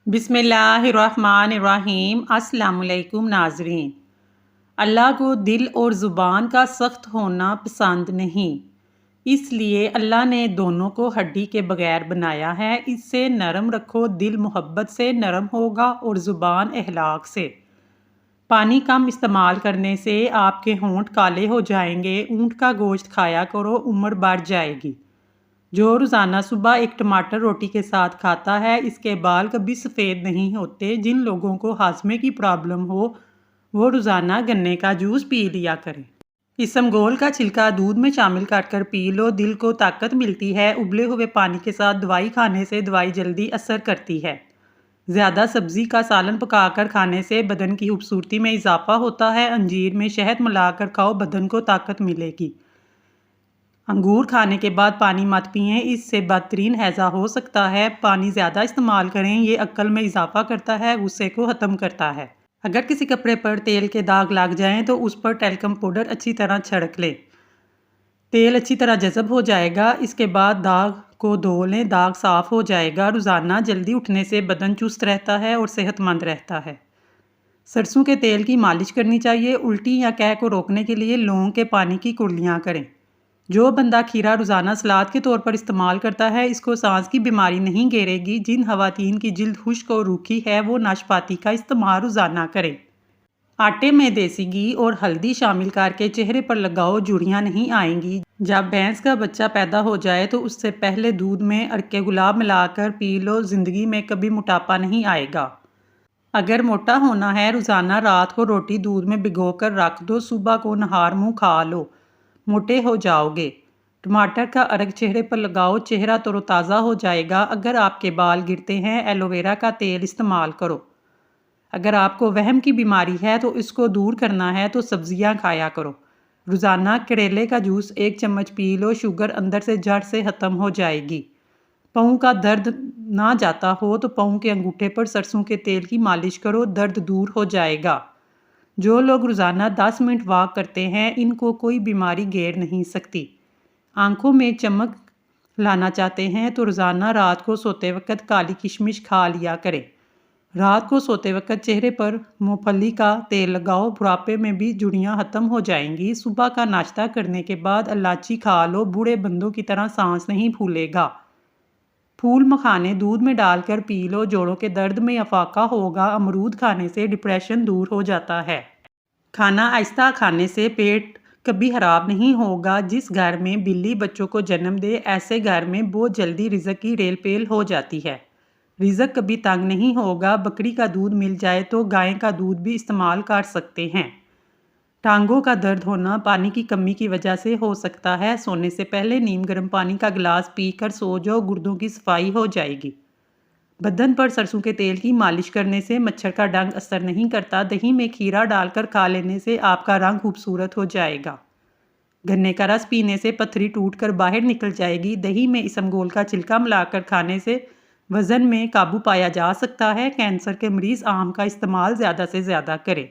बिस्मिल्लाहिर्रहमानिर्रहीम। अस्सलाम वालेकुम नाज़रीन। अल्लाह को दिल और ज़ुबान का सख्त होना पसंद नहीं, इसलिए अल्लाह ने दोनों को हड्डी के बगैर बनाया है। इससे नरम रखो, दिल मोहब्बत से नरम होगा और ज़ुबान अखलाक से। पानी कम इस्तेमाल करने से आपके होंठ काले हो जाएंगे। ऊँट का गोश्त खाया करो, उम्र बढ़ जाएगी। जो रोज़ाना सुबह एक टमाटर रोटी के साथ खाता है, इसके बाल कभी सफ़ेद नहीं होते। जिन लोगों को हाजमे की प्रॉब्लम हो वो रोज़ाना गन्ने का जूस पी लिया करें। इसमगोल का छिलका दूध में शामिल कर पी लो, दिल को ताकत मिलती है। उबले हुए पानी के साथ दवाई खाने से दवाई जल्दी असर करती है। ज़्यादा सब्ज़ी का सालन पकाकर खाने से बदन की खूबसूरती में इजाफा होता है। अंजीर में शहद मिलाकर खाओ, बदन को ताकत मिलेगी। अंगूर खाने के बाद पानी मत पिएं, इससे बदतरीन हैज़ा हो सकता है। पानी ज़्यादा इस्तेमाल करें, ये अक्ल में इजाफा करता है, गुस्से को ख़त्म करता है। अगर किसी कपड़े पर तेल के दाग लग जाएं तो उस पर टेल्कम पाउडर अच्छी तरह छिड़क लें। तेल अच्छी तरह जज़ब हो जाएगा, इसके बाद दाग को धो लें, दाग साफ़ हो जाएगा। रोज़ाना जल्दी उठने से बदन चुस्त रहता है और सेहतमंद रहता है। सरसों के तेल की मालिश करनी चाहिए। उल्टी या कैं को रोकने के लिए लौंग के पानी की कुर्लियाँ करें। जो बंदा खीरा रोज़ाना सलाद के तौर पर इस्तेमाल करता है, इसको सांस की बीमारी नहीं घेरेगी। जिन खवातीन की जिल्द खुश्क और रूखी है वो नाशपाती का इस्तेमाल रोज़ाना करें। आटे में देसी घी और हल्दी शामिल करके चेहरे पर लगाओ, झुर्रियाँ नहीं आएंगी। जब भैंस का बच्चा पैदा हो जाए तो उससे पहले दूध में अरके गुलाब मिलाकर पी लो, ज़िंदगी में कभी मोटापा नहीं आएगा। अगर मोटा होना है, रोज़ाना रात को रोटी दूध में भिगोकर रख दो, सुबह को नहार मुँह खा लो, मोटे हो जाओगे। टमाटर का अर्क चेहरे पर लगाओ, चेहरा तरोताज़ा हो जाएगा। अगर आपके बाल गिरते हैं, एलोवेरा का तेल इस्तेमाल करो। अगर आपको वहम की बीमारी है तो इसको दूर करना है तो सब्जियां खाया करो। रोज़ाना करेले का जूस 1 चम्मच पी लो, शुगर अंदर से जड़ से ख़त्म हो जाएगी। पाँव का दर्द ना जाता हो तो पाँव के अंगूठे पर सरसों के तेल की मालिश करो, दर्द दूर हो जाएगा। जो लोग रोज़ाना 10 मिनट वॉक करते हैं, इनको कोई बीमारी घेर नहीं सकती। आंखों में चमक लाना चाहते हैं तो रोज़ाना रात को सोते वक्त काली किशमिश खा लिया करें। रात को सोते वक्त चेहरे पर मूंगफली का तेल लगाओ, बुढ़ापे में भी झुर्रियाँ ख़त्म हो जाएंगी। सुबह का नाश्ता करने के बाद इलायची खा लो, बूढ़े बंदों की तरह सांस नहीं फूलेगा। फूल मखाने दूध में डालकर पी लो, जोड़ों के दर्द में अफाका होगा। अमरूद खाने से डिप्रेशन दूर हो जाता है। खाना आहिस्ता खाने से पेट कभी खराब नहीं होगा। जिस घर में बिल्ली बच्चों को जन्म दे, ऐसे घर में बहुत जल्दी रिज़्क की रेल पेल हो जाती है। रिज़्क कभी तंग नहीं होगा। बकरी का दूध मिल जाए तो गाय का दूध भी इस्तेमाल कर सकते हैं। टांगों का दर्द होना पानी की कमी की वजह से हो सकता है। सोने से पहले नीम गर्म पानी का गिलास पीकर सो जाओ, गुर्दों की सफाई हो जाएगी। बदन पर सरसों के तेल की मालिश करने से मच्छर का डंग असर नहीं करता। दही में खीरा डालकर खा लेने से आपका रंग खूबसूरत हो जाएगा। गन्ने का रस पीने से पथरी टूटकर बाहर निकल जाएगी। दही में इसमगोल का छिलका मिलाकर खाने से वज़न में काबू पाया जा सकता है। कैंसर के मरीज़ आम का इस्तेमाल ज़्यादा से ज़्यादा करें।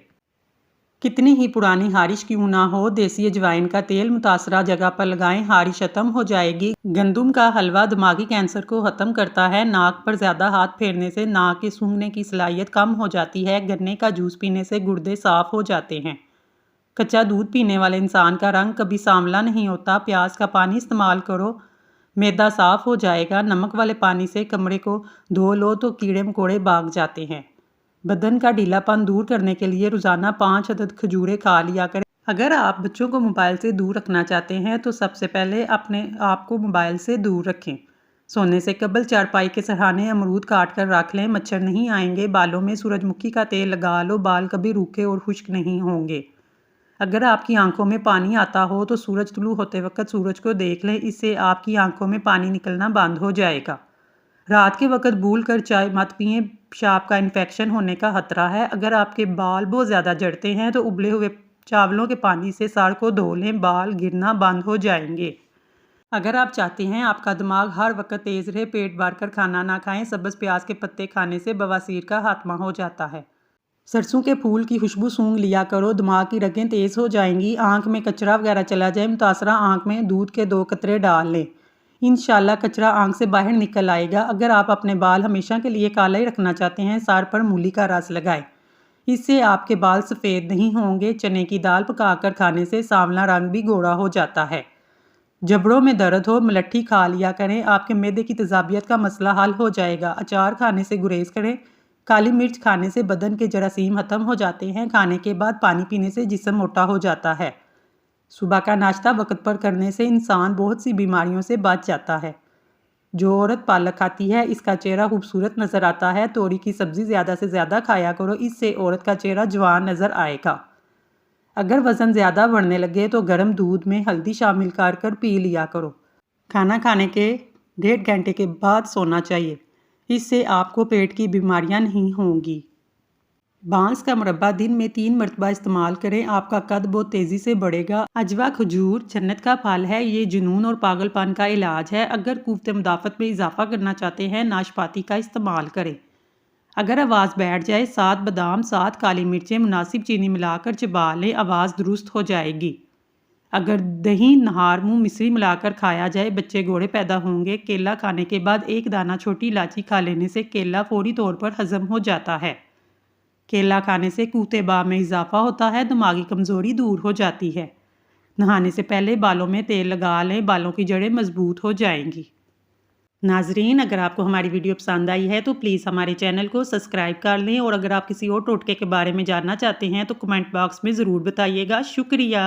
कितनी ही पुरानी हारिश क्यों ना हो, देसी अजवाइन का तेल मुतासरा जगह पर लगाएं, हारिश ख़त्म हो जाएगी। गंदम का हलवा दिमागी कैंसर को ख़त्म करता है। नाक पर ज़्यादा हाथ फेरने से नाक के सूंघने की सलाहियत कम हो जाती है। गन्ने का जूस पीने से गुर्दे साफ़ हो जाते हैं। कच्चा दूध पीने वाले इंसान का रंग कभी सांवला नहीं होता। प्याज का पानी इस्तेमाल करो, मैदा साफ़ हो जाएगा। नमक वाले पानी से कमरे को धो लो तो कीड़े मकोड़े भाग जाते हैं। बदन का ढीलापन दूर करने के लिए रोज़ाना 5 अदद खजूरें खा लिया करें। अगर आप बच्चों को मोबाइल से दूर रखना चाहते हैं तो सबसे पहले अपने आप को मोबाइल से दूर रखें। सोने से कबल चारपाई के सहारे अमरूद काट कर रख लें, मच्छर नहीं आएंगे। बालों में सूरजमुखी का तेल लगा लो, बाल कभी रूखे और खुश्क नहीं होंगे। अगर आपकी आंखों में पानी आता हो तो सूरज तुलू होते वक्त सूरज को देख लें, इससे आपकी आंखों में पानी निकलना बंद हो जाएगा। रात के वक्त भूल कर चाय मत पिएं, पेशाब का इन्फेक्शन होने का खतरा है। अगर आपके बाल बहुत ज़्यादा झड़ते हैं तो उबले हुए चावलों के पानी से सर को धो लें, बाल गिरना बंद हो जाएंगे। अगर आप चाहते हैं आपका दिमाग हर वक्त तेज़ रहे, पेट भर कर खाना ना खाएं। सब्ज़ प्याज के पत्ते खाने से बवासीर का खात्मा हो जाता है। सरसों के फूल की खुशबू सूंघ लिया करो, दिमाग की रगें तेज़ हो जाएंगी। आंख में कचरा वगैरह चला जाए, मुतासरा आंख में दूध के 2 कतरे डाल लें, انشاءاللہ کچرا آنکھ سے باہر نکل آئے گا۔ اگر آپ اپنے بال ہمیشہ کے لیے کالا ہی رکھنا چاہتے ہیں، سر پر مولی کا رس لگائیں، اس سے آپ کے بال سفید نہیں ہوں گے۔ چنے کی دال پکا کر کھانے سے سانولا رنگ بھی گوڑا ہو جاتا ہے۔ جبڑوں میں درد ہو، ملٹھی کھا لیا کریں، آپ کے معدے کی تیزابیت کا مسئلہ حل ہو جائے گا۔ اچار کھانے سے گریز کریں، کالی مرچ کھانے سے بدن کے جراثیم ختم ہو جاتے ہیں۔ کھانے کے بعد پانی پینے سے جسم موٹا ہو جاتا ہے۔ صبح کا ناشتہ وقت پر کرنے سے انسان بہت سی بیماریوں سے بچ جاتا ہے۔ جو عورت پالک کھاتی ہے، اس کا چہرہ خوبصورت نظر آتا ہے۔ توری کی سبزی زیادہ سے زیادہ کھایا کرو، اس سے عورت کا چہرہ جوان نظر آئے گا۔ اگر وزن زیادہ بڑھنے لگے تو گرم دودھ میں ہلدی شامل کر پی لیا کرو۔ کھانا کھانے کے 1.5 گھنٹے کے بعد سونا چاہیے، اس سے آپ کو پیٹ کی بیماریاں نہیں ہوں گی۔ بانس کا مربع دن میں 3 مرتبہ استعمال کریں، آپ کا قد بہت تیزی سے بڑھے گا۔ عجوا کھجور جنت کا پھل ہے، یہ جنون اور پاگل پن کا علاج ہے۔ اگر قوت مدافعت میں اضافہ کرنا چاہتے ہیں، ناشپاتی کا استعمال کریں۔ اگر آواز بیٹھ جائے، 7 بادام 7 کالی مرچیں مناسب چینی ملا کر چبا لیں، آواز درست ہو جائے گی۔ اگر دہی نہار منہ مصری ملا کر کھایا جائے، بچے گھوڑے پیدا ہوں گے۔ کیلا کھانے کے بعد 1 دانہ چھوٹی الائچی کھا لینے سے کیلا فوری طور پر ہضم ہو جاتا ہے۔ کیلا کھانے سے قوت باہ میں اضافہ ہوتا ہے، دماغی کمزوری دور ہو جاتی ہے۔ نہانے سے پہلے بالوں میں تیل لگا لیں، بالوں کی جڑیں مضبوط ہو جائیں گی۔ ناظرین، اگر آپ کو ہماری ویڈیو پسند آئی ہے تو پلیز ہمارے چینل کو سبسکرائب کر لیں، اور اگر آپ کسی اور ٹوٹکے کے بارے میں جاننا چاہتے ہیں تو کمنٹ باکس میں ضرور بتائیے گا۔ شکریہ۔